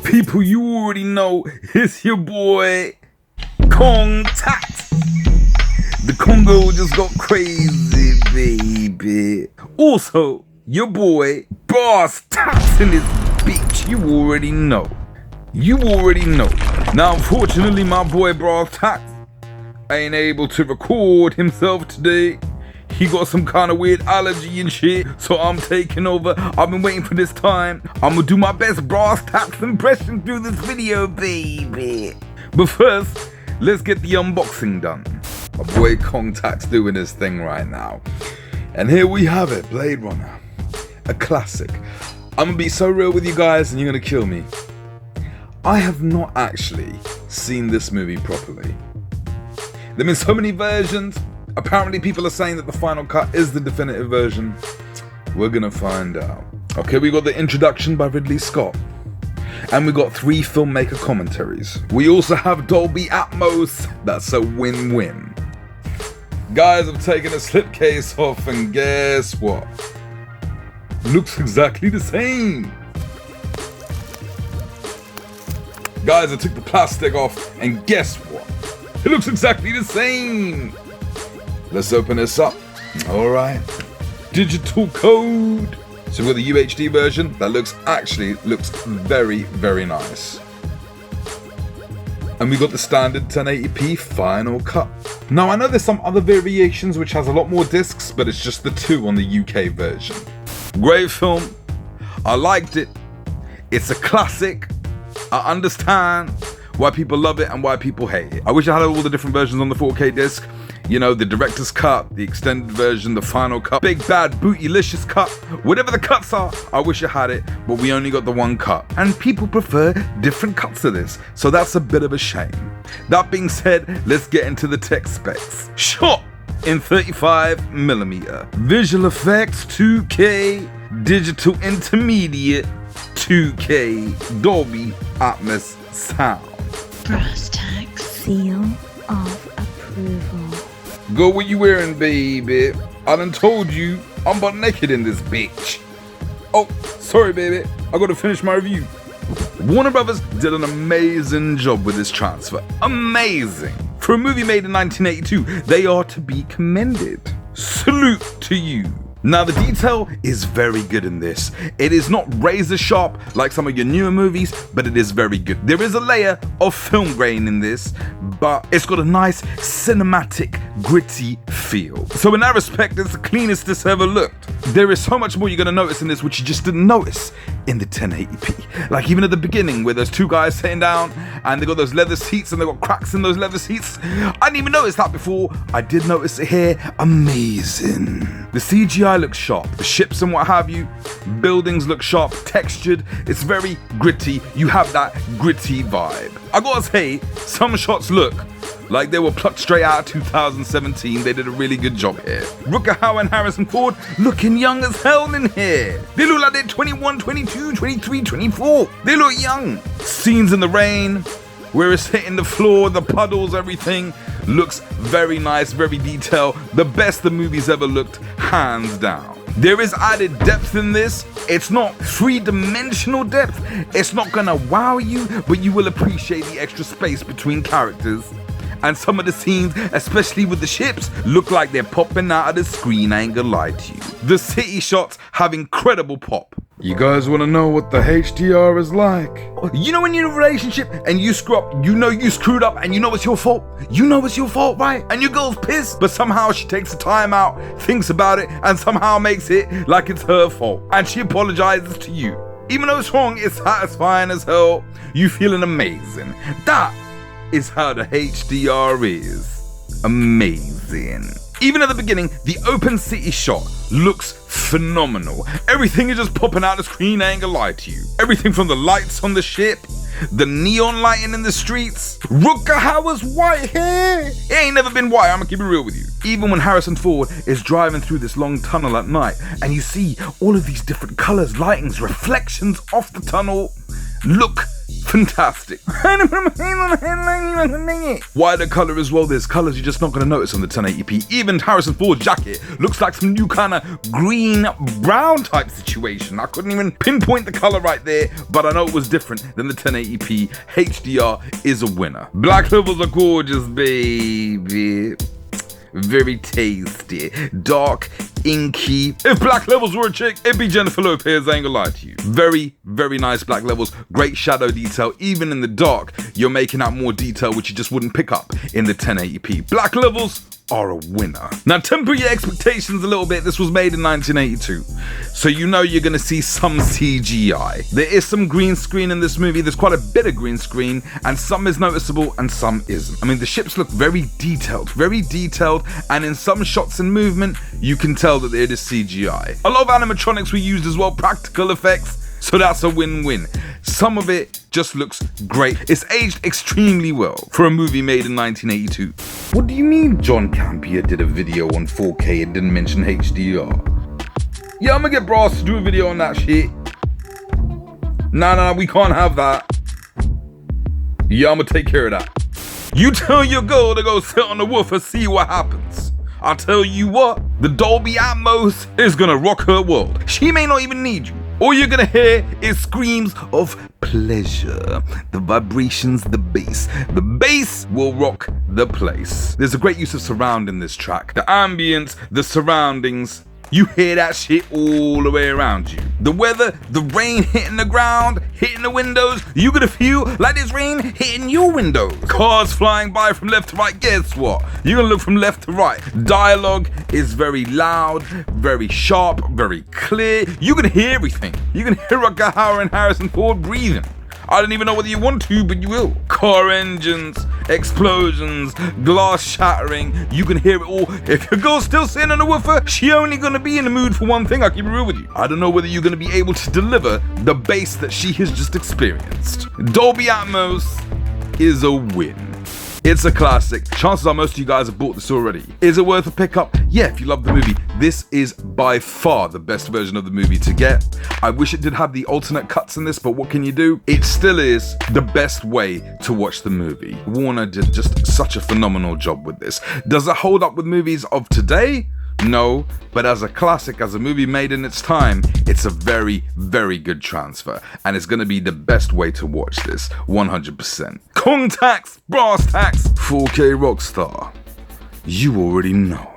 People, you already know it's your boy Contact. The Congo just got crazy, baby. Also, your boy Boss Tats in this bitch. You already know. Now, unfortunately, my boy Boss Tats ain't able to record himself today. He got some kind of weird allergy and shit, so I'm taking over. I've been waiting for this time. I'm gonna do my best Brass Taps impression through this video, baby. But first, let's get the unboxing done. My boy Contact's doing his thing right now. And here we have it, Blade Runner. A classic. I'm gonna be so real with you guys and you're gonna kill me. I have not actually seen this movie properly. There've been so many versions. Apparently people are saying that the final cut is the definitive version. We're gonna find out. Okay, we got the introduction by Ridley Scott. And we got 3 filmmaker commentaries. We also have Dolby Atmos. That's a win-win. Guys, I've taken a slipcase off and guess what? Looks exactly the same. Guys, I took the plastic off and guess what? It looks exactly the same. Let's open this up. Alright. Digital code. So we've got the UHD version that looks very, very nice. And we got the standard 1080p final cut. Now I know there's some other variations which has a lot more discs, but it's just the 2 on the UK version. Great film. I liked it. It's a classic. I understand why people love it and why people hate it. I wish I had all the different versions on the 4K disc. You know, the director's cut, the extended version, the final cut, big bad bootylicious cut, whatever the cuts are, I wish I had it, but we only got the one cut. And people prefer different cuts of this, so that's a bit of a shame. That being said, let's get into the tech specs. Shot in 35mm, visual effects 2K, digital intermediate 2K, Dolby Atmos sound. Brass tacks. Seal of approval. Go what you wearing, baby. I done told you I'm butt naked in this bitch. Oh, sorry, baby. I gotta finish my review. Warner Brothers did an amazing job with this transfer. Amazing. For a movie made in 1982, they are to be commended. Salute to you. Now the detail is very good in this. It is not razor sharp like some of your newer movies, but it is very good. There is a layer of film grain in this, but it's got a nice cinematic, gritty feel. So in that respect, it's the cleanest this ever looked. There is so much more you're gonna notice in this which you just didn't notice in the 1080p. Like even at the beginning where there's 2 guys sitting down and they got those leather seats and they got cracks in those leather seats. I didn't even notice that before. I did notice it here. Amazing. The CGI looks sharp. The ships and what have you, buildings look sharp, textured. It's very gritty. You have that gritty vibe. I gotta say, some shots look like they were plucked straight out of 2017. They did a really good job here. Rutger Hauer and Harrison Ford looking young as hell in here. They look like they're 21, 22, 23, 24. They look young. Scenes in the rain, where it's hitting the floor, the puddles, everything looks very nice, very detailed. The best the movie's ever looked, hands down. There is added depth in this. It's not 3-dimensional depth. It's not gonna wow you, but you will appreciate the extra space between characters. And some of the scenes, especially with the ships, look like they're popping out of the screen, I ain't gonna lie to you. The city shots have incredible pop. You guys wanna know what the HDR is like? You know when you're in a relationship and you screw up, you know you screwed up and you know it's your fault? You know it's your fault, right? And your girl's pissed, but somehow she takes the time out, thinks about it, and somehow makes it like it's her fault. And she apologizes to you. Even though it's wrong, it's satisfying as hell. You feeling amazing. That is how the HDR is. Amazing. Even at the beginning, the open city shot looks phenomenal. Everything is just popping out the screen, I ain't gonna lie to you. Everything from the lights on the ship, the neon lighting in the streets, Rutger Hauer's white hair. It ain't never been white, I'ma keep it real with you. Even when Harrison Ford is driving through this long tunnel at night and you see all of these different colors, lightings, reflections off the tunnel, look fantastic. Wider color as well. There's colors you're just not going to notice on the 1080p. Even Harrison Ford's jacket looks like some new kind of green brown type situation. I couldn't even pinpoint the color right there, but I know it was different than the 1080p. HDR is a winner. Black levels are gorgeous, baby. Very tasty, dark, inky. If black levels were a chick, it'd be Jennifer Lopez, I ain't gonna lie to you. Very, very nice black levels, great shadow detail. Even in the dark, you're making out more detail which you just wouldn't pick up in the 1080p. Black levels are a winner. Now temper your expectations a little bit. This was made in 1982, so you know you're gonna see some CGI. There is some green screen in this movie. There's quite a bit of green screen, and some is noticeable and some isn't. I mean, the ships look very detailed, and in some shots and movement, you can tell that it is CGI. A lot of animatronics were used as well, practical effects, so that's a win-win. Some of it just looks great. It's aged extremely well for a movie made in 1982. What do you mean John Campier did a video on 4K and didn't mention HDR? Yeah, I'm gonna get Brass to do a video on that shit. Nah, we can't have that. Yeah, I'm gonna take care of that. You tell your girl to go sit on the woofer, see what happens. I'll tell you what, the Dolby Atmos is gonna rock her world. She may not even need you. All you're gonna hear is screams of pleasure. The vibrations, the bass. The bass will rock the place. There's a great use of surround in this track. The ambience, the surroundings. You hear that shit all the way around you. The weather, the rain hitting the ground, hitting the windows. You gonna feel like there's rain hitting your windows. Cars flying by from left to right. Guess what? You're gonna look from left to right. Dialogue is very loud, very sharp, very clear. You can hear everything. You can hear Rutger Hauer and Harrison Ford breathing. I don't even know whether you want to, but you will. Car engines, explosions, glass shattering. You can hear it all. If your girl's still sitting on the woofer, she only gonna be in the mood for one thing. I keep it real with you. I don't know whether you're gonna be able to deliver the bass that she has just experienced. Dolby Atmos is a win. It's a classic. Chances are most of you guys have bought this already. Is it worth a pickup? Yeah, if you love the movie. This is by far the best version of the movie to get. I wish it did have the alternate cuts in this, but what can you do? It still is the best way to watch the movie. Warner did just such a phenomenal job with this. Does it hold up with movies of today? No, but as a classic, as a movie made in its time, it's a very, very good transfer, and it's gonna be the best way to watch this, 100%. Kong Tax, Brass Tax, 4K Rockstar. You already know.